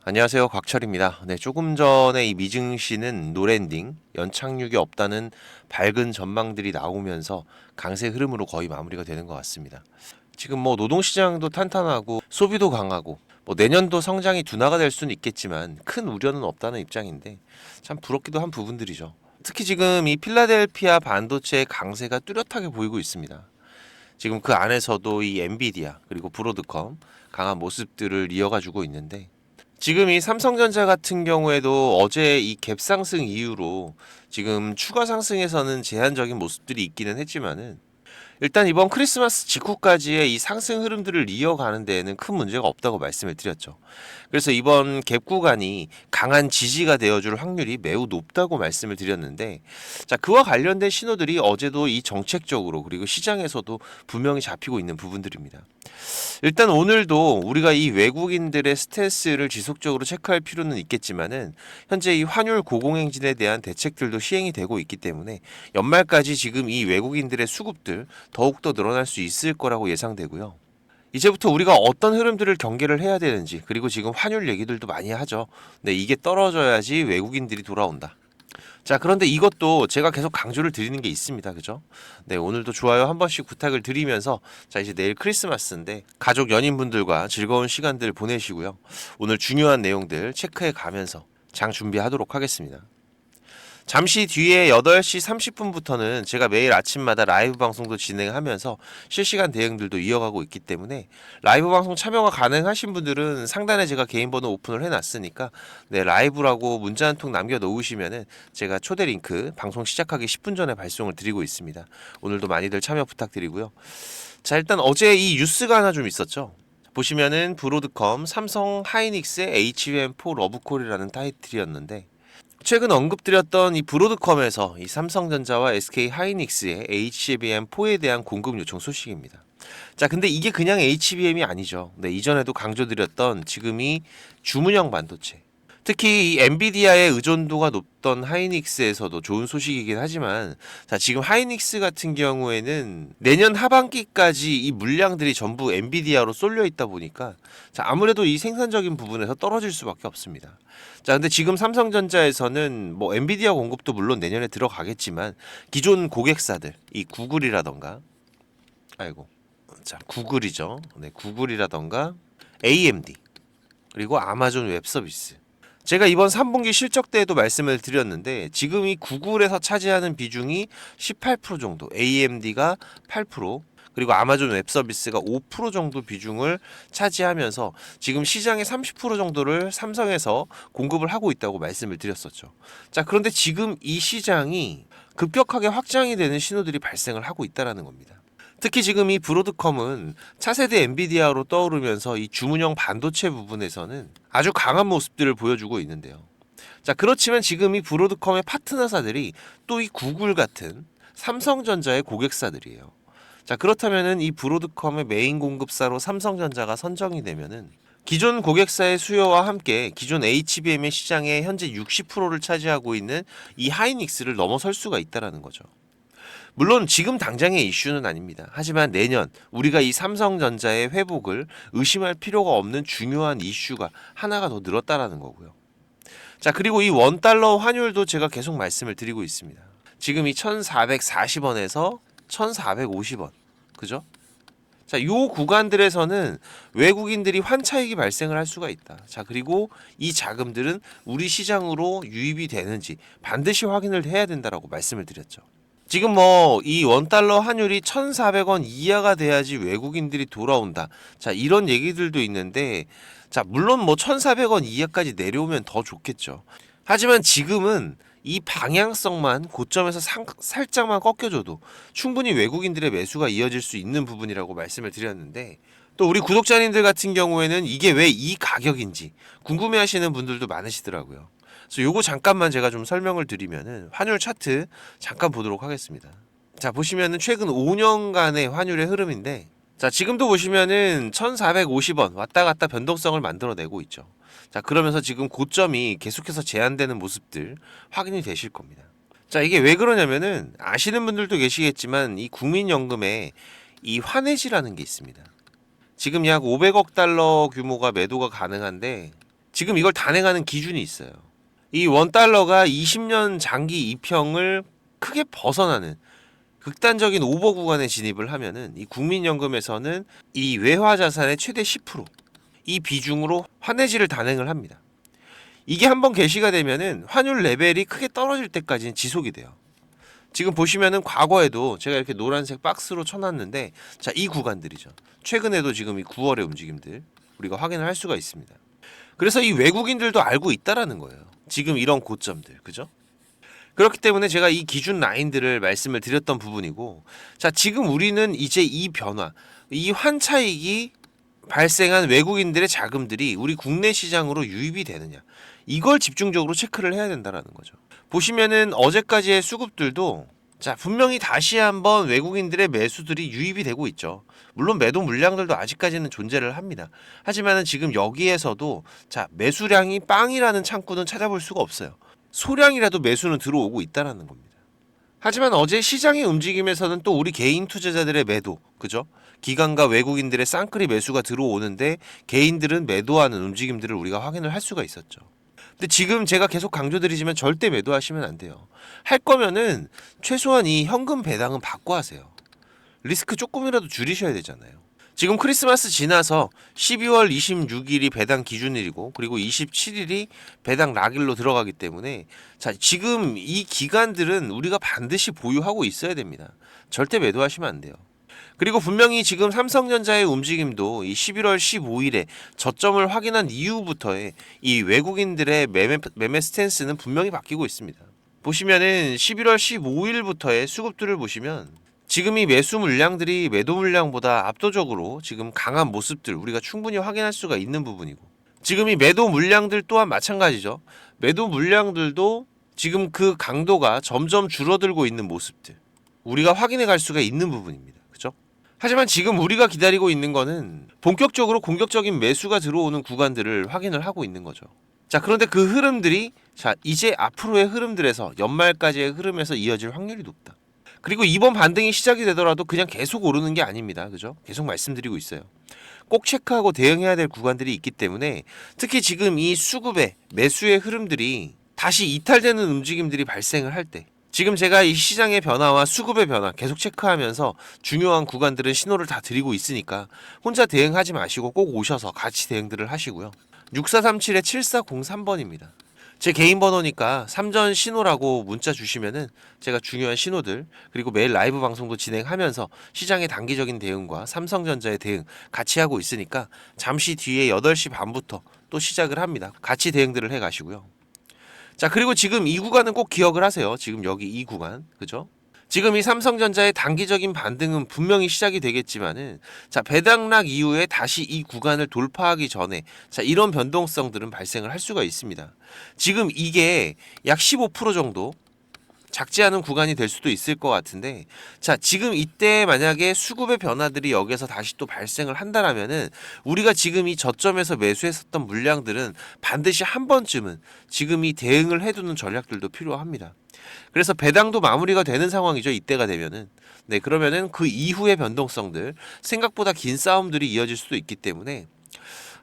안녕하세요. 곽철입니다. 네, 조금 전에 이 미증시는 노랜딩, 연착륙이 없다는 밝은 전망들이 나오면서 강세 흐름으로 거의 마무리가 되는 것 같습니다. 지금 뭐 노동시장도 탄탄하고 소비도 강하고 뭐 내년도 성장이 둔화가 될 수는 있겠지만 큰 우려는 없다는 입장인데 참 부럽기도 한 부분들이죠. 특히 지금 이 필라델피아 반도체의 강세가 뚜렷하게 보이고 있습니다. 지금 그 안에서도 이 엔비디아 그리고 브로드컴 강한 모습들을 이어가주고 있는데 지금 이 삼성전자 같은 경우에도 어제 이 갭 상승 이후로 지금 추가 상승에서는 제한적인 모습들이 있기는 했지만은 일단 이번 크리스마스 직후까지의 이 상승 흐름들을 이어가는 데에는 큰 문제가 없다고 말씀을 드렸죠. 그래서 이번 갭 구간이 강한 지지가 되어줄 확률이 매우 높다고 말씀을 드렸는데, 자, 그와 관련된 신호들이 어제도 이 정책적으로 그리고 시장에서도 분명히 잡히고 있는 부분들입니다. 일단 오늘도 우리가 이 외국인들의 스탠스를 지속적으로 체크할 필요는 있겠지만은 현재 이 환율 고공행진에 대한 대책들도 시행이 되고 있기 때문에 연말까지 지금 이 외국인들의 수급들 더욱더 늘어날 수 있을 거라고 예상되고요. 이제부터 우리가 어떤 흐름들을 경계를 해야 되는지 그리고 지금 환율 얘기들도 많이 하죠. 네, 이게 떨어져야지 외국인들이 돌아온다. 자, 그런데 이것도 제가 계속 강조를 드리는 게 있습니다. 그죠? 네, 오늘도 좋아요 한 번씩 부탁을 드리면서 자, 이제 내일 크리스마스인데 가족 연인분들과 즐거운 시간들 보내시고요. 오늘 중요한 내용들 체크해 가면서 장 준비하도록 하겠습니다. 잠시 뒤에 8시 30분부터는 제가 매일 아침마다 라이브 방송도 진행하면서 실시간 대응들도 이어가고 있기 때문에 라이브 방송 참여가 가능하신 분들은 상단에 제가 개인 번호 오픈을 해놨으니까 네, 라이브라고 문자 한 통 남겨놓으시면은 제가 초대 링크 방송 시작하기 10분 전에 발송을 드리고 있습니다. 오늘도 많이들 참여 부탁드리고요. 자, 일단 어제 이 뉴스가 하나 좀 있었죠. 보시면은 브로드컴, 삼성 하이닉스의 HBM4 러브콜이라는 타이틀이었는데 최근 언급드렸던 이 브로드컴에서 이 삼성전자와 SK 하이닉스의 HBM4에 대한 공급 요청 소식입니다. 자, 근데 이게 그냥 HBM이 아니죠. 네, 이전에도 강조드렸던 지금 이 주문형 반도체. 특히 이 엔비디아의 의존도가 높던 하이닉스에서도 좋은 소식이긴 하지만 자, 지금 하이닉스 같은 경우에는 내년 하반기까지 이 물량들이 전부 엔비디아로 쏠려 있다 보니까 자, 아무래도 이 생산적인 부분에서 떨어질 수밖에 없습니다. 자, 근데 지금 삼성전자에서는 뭐 엔비디아 공급도 물론 내년에 들어가겠지만 기존 고객사들 이 구글이라던가 아이고 자, 구글이죠. 네, 구글이라던가 AMD 그리고 아마존 웹 서비스 제가 이번 3분기 실적 때에도 말씀을 드렸는데 지금 이 구글에서 차지하는 비중이 18% 정도, AMD가 8%, 그리고 아마존 웹 서비스가 5% 정도 비중을 차지하면서 지금 시장의 30% 정도를 삼성에서 공급을 하고 있다고 말씀을 드렸었죠. 자, 그런데 지금 이 시장이 급격하게 확장이 되는 신호들이 발생을 하고 있다는 겁니다. 특히 지금 이 브로드컴은 차세대 엔비디아로 떠오르면서 이 주문형 반도체 부분에서는 아주 강한 모습들을 보여주고 있는데요. 자, 그렇지만 지금 이 브로드컴의 파트너사들이 또 이 구글 같은 삼성전자의 고객사들이에요. 자, 그렇다면은 이 브로드컴의 메인 공급사로 삼성전자가 선정이 되면은 기존 고객사의 수요와 함께 기존 HBM의 시장의 현재 60%를 차지하고 있는 이 하이닉스를 넘어설 수가 있다라는 거죠. 물론 지금 당장의 이슈는 아닙니다. 하지만 내년 우리가 이 삼성전자의 회복을 의심할 필요가 없는 중요한 이슈가 하나가 더 늘었다라는 거고요. 자, 그리고 이 원달러 환율도 제가 계속 말씀을 드리고 있습니다. 지금 이 1440원에서 1450원. 그죠? 자, 요 구간들에서는 외국인들이 환차익이 발생을 할 수가 있다. 자, 그리고 이 자금들은 우리 시장으로 유입이 되는지 반드시 확인을 해야 된다라고 말씀을 드렸죠. 지금 뭐 이 원달러 환율이 1,400원 이하가 돼야지 외국인들이 돌아온다. 자, 이런 얘기들도 있는데 자, 물론 뭐 1,400원 이하까지 내려오면 더 좋겠죠. 하지만 지금은 이 방향성만 고점에서 살짝만 꺾여줘도 충분히 외국인들의 매수가 이어질 수 있는 부분이라고 말씀을 드렸는데 또 우리 구독자님들 같은 경우에는 이게 왜 이 가격인지 궁금해하시는 분들도 많으시더라고요. 그래서 요거 잠깐만 제가 좀 설명을 드리면은 환율 차트 잠깐 보도록 하겠습니다. 자, 보시면은 최근 5년간의 환율의 흐름인데 자, 지금도 보시면은 1,450원 왔다 갔다 변동성을 만들어내고 있죠. 자, 그러면서 지금 고점이 계속해서 제한되는 모습들 확인이 되실 겁니다. 자, 이게 왜 그러냐면은 아시는 분들도 계시겠지만 이 국민연금에 이 환해지라는 게 있습니다. 지금 약 500억 달러 규모가 매도가 가능한데 지금 이걸 단행하는 기준이 있어요. 이 원달러가 20년 장기 이평을 크게 벗어나는 극단적인 오버 구간에 진입을 하면은 이 국민연금에서는 이 외화 자산의 최대 10%이 비중으로 환해지를 단행을 합니다. 이게 한번 개시가 되면은 환율 레벨이 크게 떨어질 때까지는 지속이 돼요. 지금 보시면은 과거에도 제가 이렇게 노란색 박스로 쳐놨는데, 자, 이 구간들이죠. 최근에도 지금 이 9월의 움직임들 우리가 확인을 할 수가 있습니다. 그래서 이 외국인들도 알고 있다라는 거예요. 지금 이런 고점들, 그죠? 그렇기 때문에 제가 이 기준 라인들을 말씀을 드렸던 부분이고, 자, 지금 우리는 이제 이 변화, 이 환차익이 발생한 외국인들의 자금들이 우리 국내 시장으로 유입이 되느냐, 이걸 집중적으로 체크를 해야 된다라는 거죠. 보시면은 어제까지의 수급들도, 자, 분명히 다시 한번 외국인들의 매수들이 유입이 되고 있죠. 물론 매도 물량들도 아직까지는 존재를 합니다. 하지만은 지금 여기에서도, 자, 매수량이 빵이라는 창구는 찾아볼 수가 없어요. 소량이라도 매수는 들어오고 있다라는 겁니다. 하지만 어제 시장의 움직임에서는 또 우리 개인 투자자들의 매도, 그죠? 기관과 외국인들의 쌍끌이 매수가 들어오는데 개인들은 매도하는 움직임들을 우리가 확인을 할 수가 있었죠. 근데 지금 제가 계속 강조드리지만 절대 매도하시면 안 돼요. 할 거면은 최소한 이 현금 배당은 받고 하세요. 리스크 조금이라도 줄이셔야 되잖아요. 지금 크리스마스 지나서 12월 26일이 배당 기준일이고, 그리고 27일이 배당 락일로 들어가기 때문에, 자, 지금 이 기간들은 우리가 반드시 보유하고 있어야 됩니다. 절대 매도하시면 안 돼요. 그리고 분명히 지금 삼성전자의 움직임도 이 11월 15일에 저점을 확인한 이후부터의 이 외국인들의 매매 스탠스는 분명히 바뀌고 있습니다. 보시면은 11월 15일부터의 수급들을 보시면 지금 이 매수 물량들이 매도 물량보다 압도적으로 지금 강한 모습들 우리가 충분히 확인할 수가 있는 부분이고, 지금 이 매도 물량들 또한 마찬가지죠. 매도 물량들도 지금 그 강도가 점점 줄어들고 있는 모습들 우리가 확인해 갈 수가 있는 부분입니다. 그죠? 하지만 지금 우리가 기다리고 있는 거는 본격적으로 공격적인 매수가 들어오는 구간들을 확인을 하고 있는 거죠. 자, 그런데 그 흐름들이, 자, 이제 앞으로의 흐름들에서 연말까지의 흐름에서 이어질 확률이 높다. 그리고 이번 반등이 시작이 되더라도 그냥 계속 오르는 게 아닙니다. 그죠? 계속 말씀드리고 있어요. 꼭 체크하고 대응해야 될 구간들이 있기 때문에, 특히 지금 이 수급의 매수의 흐름들이 다시 이탈되는 움직임들이 발생을 할 때, 지금 제가 이 시장의 변화와 수급의 변화 계속 체크하면서 중요한 구간들은 신호를 다 드리고 있으니까 혼자 대응하지 마시고 꼭 오셔서 같이 대응들을 하시고요. 6437-7403번입니다. 제 개인 번호니까 삼전 신호라고 문자 주시면은 제가 중요한 신호들, 그리고 매일 라이브 방송도 진행하면서 시장의 단기적인 대응과 삼성전자의 대응 같이 하고 있으니까 잠시 뒤에 8시 반부터 또 시작을 합니다. 같이 대응들을 해 가시고요. 자, 그리고 지금 이 구간은 꼭 기억을 하세요. 지금 여기 이 구간, 그죠? 지금 이 삼성전자의 단기적인 반등은 분명히 시작이 되겠지만은, 자, 배당락 이후에 다시 이 구간을 돌파하기 전에, 자, 이런 변동성들은 발생을 할 수가 있습니다. 지금 이게 약 15% 정도 작지 않은 구간이 될 수도 있을 것 같은데, 자, 지금 이때 만약에 수급의 변화들이 여기서 다시 또 발생을 한다라면은 우리가 지금 이 저점에서 매수했었던 물량들은 반드시 한 번쯤은 지금 이 대응을 해두는 전략들도 필요합니다. 그래서 배당도 마무리가 되는 상황이죠. 이때가 되면은. 네, 그러면은 그 이후의 변동성들, 생각보다 긴 싸움들이 이어질 수도 있기 때문에,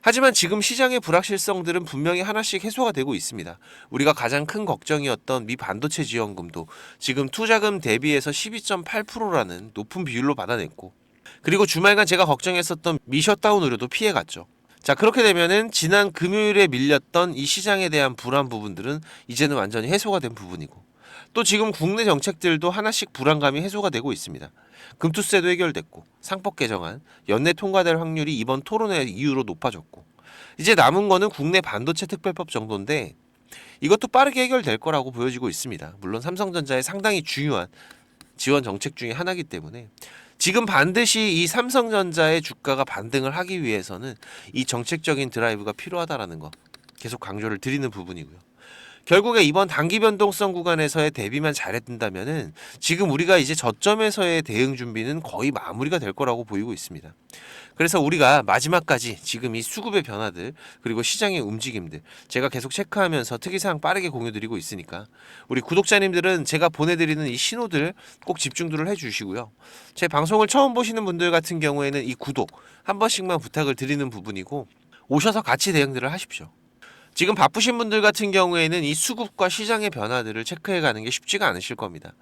하지만 지금 시장의 불확실성들은 분명히 하나씩 해소가 되고 있습니다. 우리가 가장 큰 걱정이었던 미 반도체 지원금도 지금 투자금 대비해서 12.8%라는 높은 비율로 받아냈고, 그리고 주말간 제가 걱정했었던 미 셧다운 우려도 피해갔죠. 자, 그렇게 되면은 지난 금요일에 밀렸던 이 시장에 대한 불안 부분들은 이제는 완전히 해소가 된 부분이고, 또 지금 국내 정책들도 하나씩 불안감이 해소가 되고 있습니다. 금투세도 해결됐고, 상법 개정안, 연내 통과될 확률이 이번 토론회 이후로 높아졌고, 이제 남은 거는 국내 반도체 특별법 정도인데 이것도 빠르게 해결될 거라고 보여지고 있습니다. 물론 삼성전자의 상당히 중요한 지원 정책 중에 하나이기 때문에 지금 반드시 이 삼성전자의 주가가 반등을 하기 위해서는 이 정책적인 드라이브가 필요하다라는 거 계속 강조를 드리는 부분이고요. 결국에 이번 단기 변동성 구간에서의 대비만 잘했다면은 지금 우리가 이제 저점에서의 대응 준비는 거의 마무리가 될 거라고 보이고 있습니다. 그래서 우리가 마지막까지 지금 이 수급의 변화들, 그리고 시장의 움직임들 제가 계속 체크하면서 특이사항 빠르게 공유드리고 있으니까 우리 구독자님들은 제가 보내드리는 이 신호들 꼭 집중들을 해주시고요. 제 방송을 처음 보시는 분들 같은 경우에는 이 구독 한 번씩만 부탁을 드리는 부분이고, 오셔서 같이 대응들을 하십시오. 지금 바쁘신 분들 같은 경우에는 이 수급과 시장의 변화들을 체크해가는 게 쉽지가 않으실 겁니다.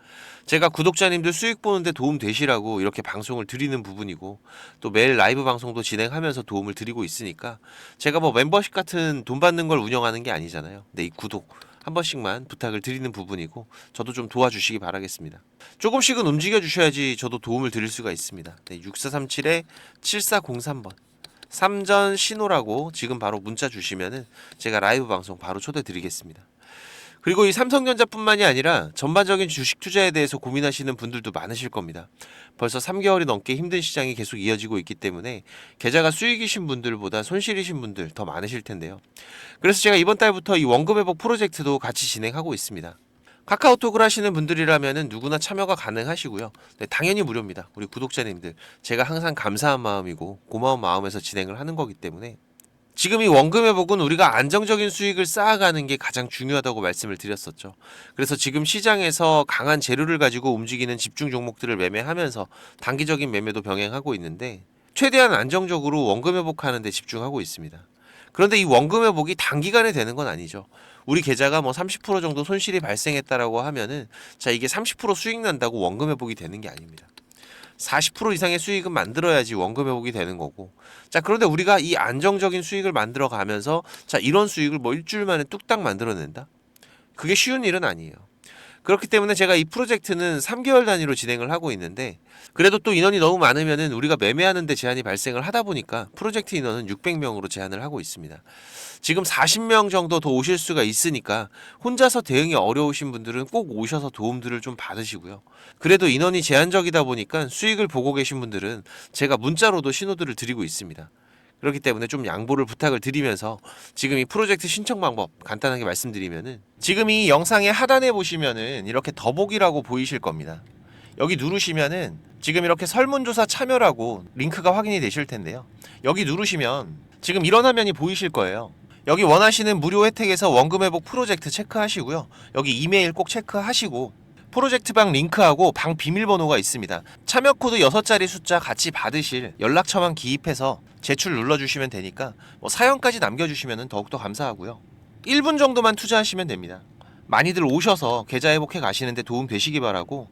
제가 구독자님들 수익 보는데 도움 되시라고 이렇게 방송을 드리는 부분이고, 또 매일 라이브 방송도 진행하면서 도움을 드리고 있으니까 제가 뭐 멤버십 같은 돈 받는 걸 운영하는 게 아니잖아요. 근데 이 구독 한 번씩만 부탁을 드리는 부분이고, 저도 좀 도와주시기 바라겠습니다. 조금씩은 움직여 주셔야지 저도 도움을 드릴 수가 있습니다. 네, 6437-7403번 3전 신호라고 지금 바로 문자 주시면은 제가 라이브 방송 바로 초대 드리겠습니다. 그리고 이 삼성전자뿐만이 아니라 전반적인 주식 투자에 대해서 고민하시는 분들도 많으실 겁니다. 벌써 3개월이 넘게 힘든 시장이 계속 이어지고 있기 때문에 계좌가 수익이신 분들보다 손실이신 분들 더 많으실 텐데요. 그래서 제가 이번 달부터 이 원금 회복 프로젝트도 같이 진행하고 있습니다. 카카오톡을 하시는 분들이라면 누구나 참여가 가능하시고요. 네, 당연히 무료입니다. 우리 구독자님들, 제가 항상 감사한 마음이고 고마운 마음에서 진행을 하는 거기 때문에 지금 이 원금 회복은 우리가 안정적인 수익을 쌓아가는 게 가장 중요하다고 말씀을 드렸었죠. 그래서 지금 시장에서 강한 재료를 가지고 움직이는 집중 종목들을 매매하면서 단기적인 매매도 병행하고 있는데, 최대한 안정적으로 원금 회복하는 데 집중하고 있습니다. 그런데 이 원금 회복이 단기간에 되는 건 아니죠. 우리 계좌가 뭐 30% 정도 손실이 발생했다라고 하면은, 자, 이게 30% 수익 난다고 원금 회복이 되는 게 아닙니다. 40% 이상의 수익은 만들어야지 원금 회복이 되는 거고, 자, 그런데 우리가 이 안정적인 수익을 만들어 가면서, 자, 이런 수익을 뭐 일주일 만에 뚝딱 만들어낸다? 그게 쉬운 일은 아니에요. 그렇기 때문에 제가 이 프로젝트는 3개월 단위로 진행을 하고 있는데, 그래도 또 인원이 너무 많으면은 우리가 매매하는 데 제한이 발생을 하다 보니까 프로젝트 인원은 600명으로 제한을 하고 있습니다. 지금 40명 정도 더 오실 수가 있으니까 혼자서 대응이 어려우신 분들은 꼭 오셔서 도움들을 좀 받으시고요. 그래도 인원이 제한적이다 보니까 수익을 보고 계신 분들은 제가 문자로도 신호들을 드리고 있습니다. 그렇기 때문에 좀 양보를 부탁을 드리면서 지금 이 프로젝트 신청 방법 간단하게 말씀드리면은, 지금 이 영상의 하단에 보시면은 이렇게 더보기라고 보이실 겁니다. 여기 누르시면은 지금 이렇게 설문조사 참여라고 링크가 확인이 되실 텐데요. 여기 누르시면 지금 이런 화면이 보이실 거예요. 여기 원하시는 무료 혜택에서 원금 회복 프로젝트 체크하시고요. 여기 이메일 꼭 체크하시고, 프로젝트 방 링크하고 방 비밀번호가 있습니다. 참여 코드 6자리 숫자 같이 받으실 연락처만 기입해서 제출 눌러주시면 되니까 뭐 사연까지 남겨주시면 더욱더 감사하고요. 1분 정도만 투자하시면 됩니다. 많이들 오셔서 계좌 회복해 가시는데 도움 되시기 바라고,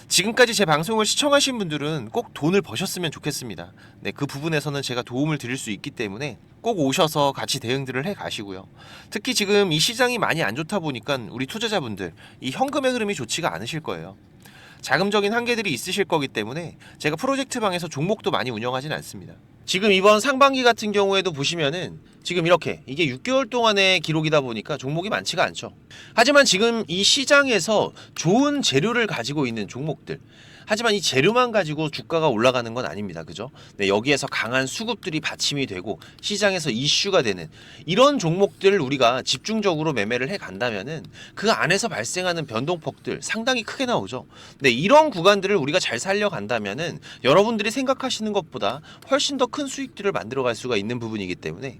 지금까지 제 방송을 시청하신 분들은 꼭 돈을 버셨으면 좋겠습니다. 네, 그 부분에서는 제가 도움을 드릴 수 있기 때문에 꼭 오셔서 같이 대응들을 해 가시고요. 특히 지금 이 시장이 많이 안 좋다 보니까 우리 투자자분들 이 현금의 흐름이 좋지가 않으실 거예요. 자금적인 한계들이 있으실 거기 때문에 제가 프로젝트 방에서 종목도 많이 운영하진 않습니다. 지금 이번 상반기 같은 경우에도 보시면은 지금 이렇게 이게 6개월 동안의 기록이다 보니까 종목이 많지가 않죠. 하지만 지금 이 시장에서 좋은 재료를 가지고 있는 종목들, 하지만 이 재료만 가지고 주가가 올라가는 건 아닙니다. 그죠? 네, 여기에서 강한 수급들이 받침이 되고 시장에서 이슈가 되는 이런 종목들을 우리가 집중적으로 매매를 해 간다면은 그 안에서 발생하는 변동폭들 상당히 크게 나오죠. 네, 이런 구간들을 우리가 잘 살려간다면은 여러분들이 생각하시는 것보다 훨씬 더 큰 수익들을 만들어갈 수가 있는 부분이기 때문에,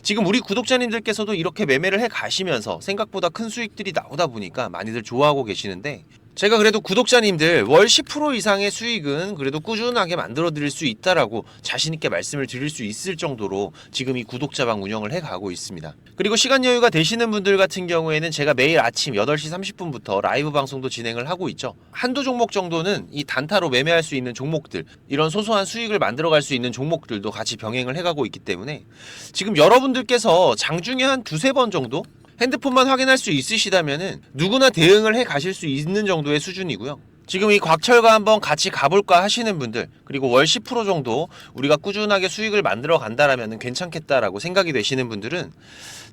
지금 우리 구독자님들께서도 이렇게 매매를 해 가시면서 생각보다 큰 수익들이 나오다 보니까 많이들 좋아하고 계시는데, 제가 그래도 구독자님들 월 10% 이상의 수익은 그래도 꾸준하게 만들어 드릴 수 있다라고 자신있게 말씀을 드릴 수 있을 정도로 지금 이 구독자방 운영을 해 가고 있습니다. 그리고 시간 여유가 되시는 분들 같은 경우에는 제가 매일 아침 8시 30분부터 라이브 방송도 진행을 하고 있죠. 한두 종목 정도는 이 단타로 매매할 수 있는 종목들, 이런 소소한 수익을 만들어 갈 수 있는 종목들도 같이 병행을 해 가고 있기 때문에, 지금 여러분들께서 장중에 한 두세 번 정도 핸드폰만 확인할 수 있으시다면은 누구나 대응을 해 가실 수 있는 정도의 수준이고요. 지금 이 곽철과 한번 같이 가볼까 하시는 분들, 그리고 월 10% 정도 우리가 꾸준하게 수익을 만들어 간다라면 괜찮겠다라고 생각이 되시는 분들은,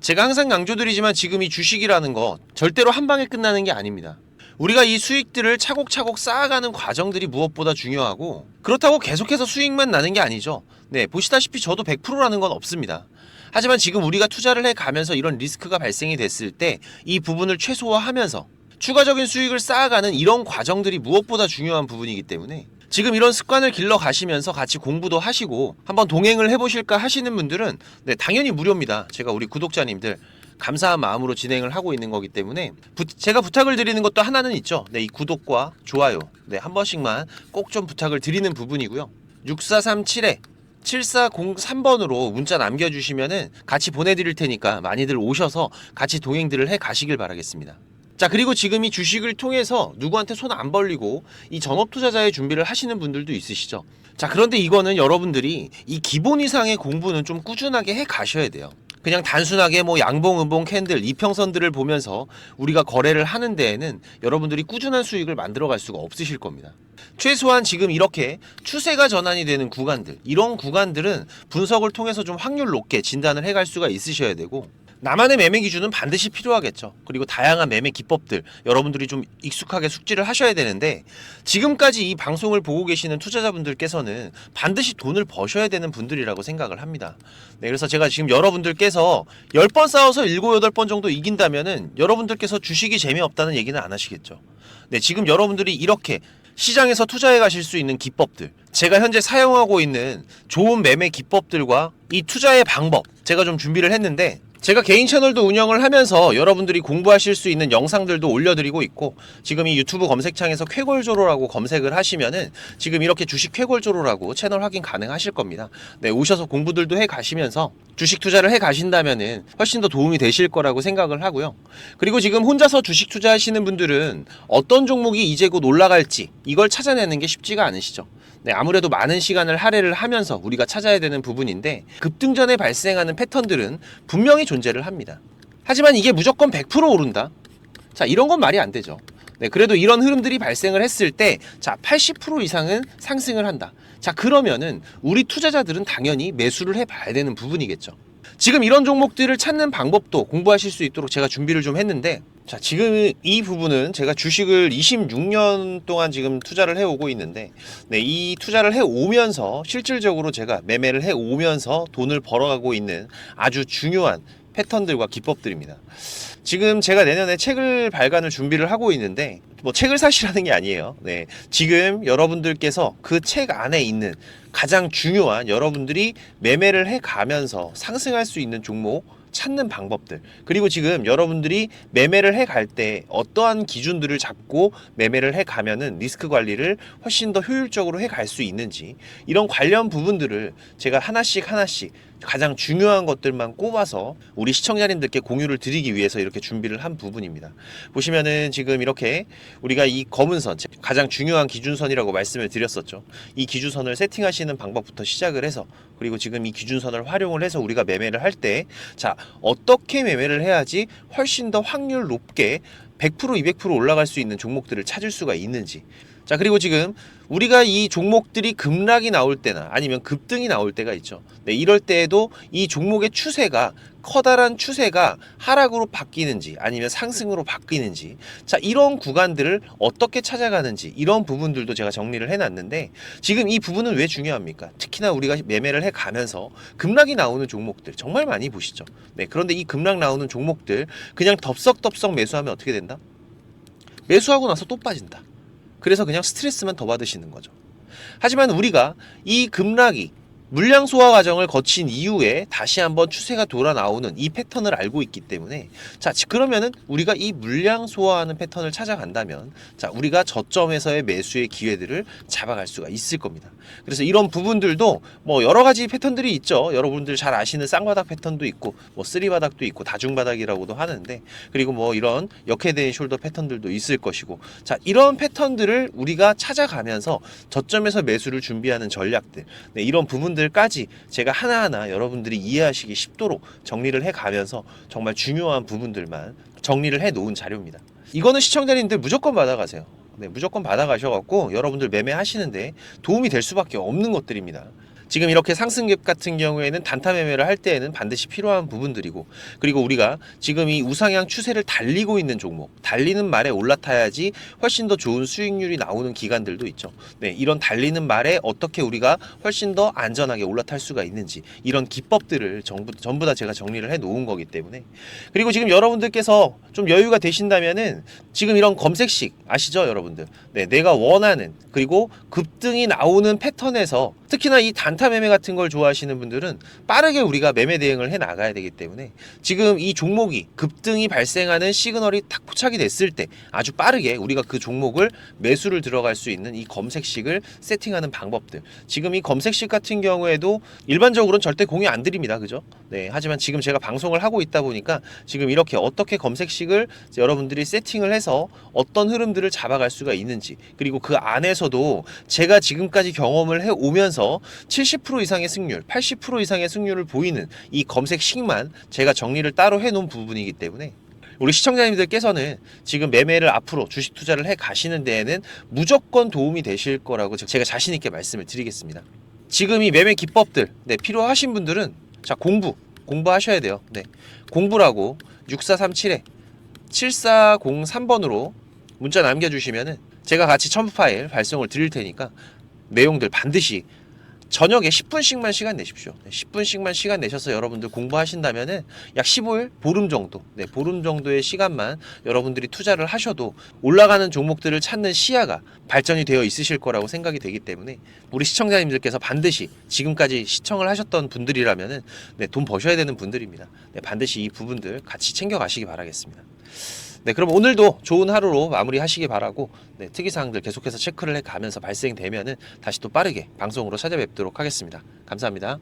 제가 항상 강조드리지만 지금 이 주식이라는 거 절대로 한 방에 끝나는 게 아닙니다. 우리가 이 수익들을 차곡차곡 쌓아가는 과정들이 무엇보다 중요하고, 그렇다고 계속해서 수익만 나는 게 아니죠. 네, 보시다시피 저도 100%라는 건 없습니다. 하지만 지금 우리가 투자를 해가면서 이런 리스크가 발생이 됐을 때 이 부분을 최소화하면서 추가적인 수익을 쌓아가는 이런 과정들이 무엇보다 중요한 부분이기 때문에, 지금 이런 습관을 길러 가시면서 같이 공부도 하시고 한번 동행을 해보실까 하시는 분들은 네, 당연히 무료입니다. 제가 우리 구독자님들 감사한 마음으로 진행을 하고 있는 거기 때문에 제가 부탁을 드리는 것도 하나는 있죠. 네, 이 구독과 좋아요, 네, 한 번씩만 꼭 좀 부탁을 드리는 부분이고요. 6437에 7403번으로 문자 남겨주시면은 같이 보내드릴 테니까 많이들 오셔서 같이 동행들을 해 가시길 바라겠습니다. 자, 그리고 지금 이 주식을 통해서 누구한테 손 안 벌리고 이 전업 투자자의 준비를 하시는 분들도 있으시죠. 자, 그런데 이거는 여러분들이 이 기본 이상의 공부는 좀 꾸준하게 해 가셔야 돼요. 그냥 단순하게 뭐 양봉, 음봉, 캔들, 이평선들을 보면서 우리가 거래를 하는 데에는 여러분들이 꾸준한 수익을 만들어 갈 수가 없으실 겁니다. 최소한 지금 이렇게 추세가 전환이 되는 구간들, 이런 구간들은 분석을 통해서 좀 확률 높게 진단을 해갈 수가 있으셔야 되고, 나만의 매매 기준은 반드시 필요하겠죠. 그리고 다양한 매매 기법들 여러분들이 좀 익숙하게 숙지를 하셔야 되는데, 지금까지 이 방송을 보고 계시는 투자자분들께서는 반드시 돈을 버셔야 되는 분들이라고 생각을 합니다. 네, 그래서 제가 지금 여러분들께서 10번 싸워서 7, 8번 정도 이긴다면은 여러분들께서 주식이 재미없다는 얘기는 안 하시겠죠. 네, 지금 여러분들이 이렇게 시장에서 투자해 가실 수 있는 기법들, 제가 현재 사용하고 있는 좋은 매매 기법들과 이 투자의 방법 제가 좀 준비를 했는데, 제가 개인 채널도 운영을 하면서 여러분들이 공부하실 수 있는 영상들도 올려드리고 있고, 지금 이 유튜브 검색창에서 쾌골조로라고 검색을 하시면은 지금 이렇게 주식 쾌골조로라고 채널 확인 가능하실 겁니다. 네, 오셔서 공부들도 해 가시면서 주식 투자를 해 가신다면은 훨씬 더 도움이 되실 거라고 생각을 하고요. 그리고 지금 혼자서 주식 투자하시는 분들은 어떤 종목이 이제 곧 올라갈지 이걸 찾아내는 게 쉽지가 않으시죠. 네, 아무래도 많은 시간을 할애를 하면서 우리가 찾아야 되는 부분인데, 급등전에 발생하는 패턴들은 분명히 존재를 합니다. 하지만 이게 무조건 100% 오른다? 자, 이런 건 말이 안 되죠. 네, 그래도 이런 흐름들이 발생을 했을 때, 자, 80% 이상은 상승을 한다. 자, 그러면은 우리 투자자들은 당연히 매수를 해봐야 되는 부분이겠죠. 지금 이런 종목들을 찾는 방법도 공부하실 수 있도록 제가 준비를 좀 했는데, 자, 지금 이 부분은 제가 주식을 26년 동안 지금 투자를 해오고 있는데, 네, 이 투자를 해오면서 실질적으로 제가 매매를 해오면서 돈을 벌어가고 있는 아주 중요한 패턴들과 기법들입니다. 지금 제가 내년에 책을 발간을 준비를 하고 있는데, 뭐 책을 사시라는 게 아니에요. 네, 지금 여러분들께서 그 책 안에 있는 가장 중요한 여러분들이 매매를 해가면서 상승할 수 있는 종목 찾는 방법들, 그리고 지금 여러분들이 매매를 해갈 때 어떠한 기준들을 잡고 매매를 해가면은 리스크 관리를 훨씬 더 효율적으로 해갈 수 있는지, 이런 관련 부분들을 제가 하나씩 가장 중요한 것들만 꼽아서 우리 시청자님들께 공유를 드리기 위해서 이렇게 준비를 한 부분입니다. 보시면은 지금 이렇게 우리가 이 검은 선, 가장 중요한 기준선이라고 말씀을 드렸었죠. 이 기준선을 세팅하시는 방법부터 시작을 해서, 그리고 지금 이 기준선을 활용을 해서 우리가 매매를 할 때, 자, 어떻게 매매를 해야지 훨씬 더 확률 높게 100%, 200% 올라갈 수 있는 종목들을 찾을 수가 있는지. 자, 그리고 지금 우리가 이 종목들이 급락이 나올 때나 아니면 급등이 나올 때가 있죠. 네, 이럴 때에도 이 종목의 추세가, 커다란 추세가 하락으로 바뀌는지 아니면 상승으로 바뀌는지, 자, 이런 구간들을 어떻게 찾아가는지, 이런 부분들도 제가 정리를 해놨는데, 지금 이 부분은 왜 중요합니까? 특히나 우리가 매매를 해가면서 급락이 나오는 종목들 정말 많이 보시죠. 네, 그런데 이 급락 나오는 종목들 그냥 덥석덥석 매수하면 어떻게 된다? 매수하고 나서 또 빠진다. 그래서 그냥 스트레스만 더 받으시는 거죠. 하지만 우리가 이 급락이 물량 소화 과정을 거친 이후에 다시 한번 추세가 돌아 나오는 이 패턴을 알고 있기 때문에, 자, 그러면은 우리가 이 물량 소화하는 패턴을 찾아간다면, 자, 우리가 저점에서의 매수의 기회들을 잡아갈 수가 있을 겁니다. 그래서 이런 부분들도 뭐 여러 가지 패턴들이 있죠. 여러분들 잘 아시는 쌍바닥 패턴도 있고, 뭐 쓰리바닥도 있고, 다중바닥이라고도 하는데, 그리고 뭐 이런 역헤드앤 숄더 패턴들도 있을 것이고, 자, 이런 패턴들을 우리가 찾아가면서 저점에서 매수를 준비하는 전략들, 네, 이런 부분들까지 제가 하나하나 여러분들이 이해하시기 쉽도록 정리를 해가면서 정말 중요한 부분들만 정리를 해 놓은 자료입니다. 이거는 시청자님들 무조건 받아가세요. 네, 무조건 받아가셔갖고 여러분들 매매하시는데 도움이 될 수밖에 없는 것들입니다. 지금 이렇게 상승갭 같은 경우에는 단타 매매를 할 때에는 반드시 필요한 부분들이고, 그리고 우리가 지금 이 우상향 추세를 달리고 있는 종목, 달리는 말에 올라타야지 훨씬 더 좋은 수익률이 나오는 기간들도 있죠. 네, 이런 달리는 말에 어떻게 우리가 훨씬 더 안전하게 올라탈 수가 있는지, 이런 기법들을 전부 다 제가 정리를 해 놓은 거기 때문에. 그리고 지금 여러분들께서 좀 여유가 되신다면은 지금 이런 검색식 아시죠, 여러분들? 네, 내가 원하는, 그리고 급등이 나오는 패턴에서 특히나 이 단타 매매 같은 걸 좋아하시는 분들은 빠르게 우리가 매매 대응을 해 나가야 되기 때문에 지금 이 종목이 급등이 발생하는 시그널이 딱 포착이 됐을 때 아주 빠르게 우리가 그 종목을 매수를 들어갈 수 있는 이 검색식을 세팅하는 방법들. 지금 이 검색식 같은 경우에도 일반적으로는 절대 공유 안 드립니다. 그죠? 네. 하지만 지금 제가 방송을 하고 있다 보니까 지금 이렇게 어떻게 검색식을 여러분들이 세팅을 해서 어떤 흐름들을 잡아갈 수가 있는지, 그리고 그 안에서도 제가 지금까지 경험을 해 오면서 70% 이상의 승률, 80% 이상의 승률을 보이는 이 검색식만 제가 정리를 따로 해 놓은 부분이기 때문에 우리 시청자님들께서는 지금 매매를 앞으로 주식 투자를 해 가시는 데에는 무조건 도움이 되실 거라고 제가 자신 있게 말씀을 드리겠습니다. 지금 이 매매 기법들 필요하신 분들은 자 공부하셔야 돼요. 공부라고 6437에 7403번으로 문자 남겨주시면은 제가 같이 첨부 파일 발송을 드릴 테니까 내용들 반드시 저녁에 10분씩만 시간 내십시오. 10분씩만 시간 내셔서 여러분들 공부하신다면은 약 15일, 보름 정도, 보름 정도의 시간만 여러분들이 투자를 하셔도 올라가는 종목들을 찾는 시야가 발전이 되어 있으실 거라고 생각이 되기 때문에 우리 시청자님들께서 반드시 지금까지 시청을 하셨던 분들이라면은 돈 버셔야 되는 분들입니다. 반드시 이 부분들 같이 챙겨가시기 바라겠습니다. 그럼 오늘도 좋은 하루로 마무리하시기 바라고 특이사항들 계속해서 체크를 해가면서 발생되면은 다시 또 빠르게 방송으로 찾아뵙도록 하겠습니다. 감사합니다.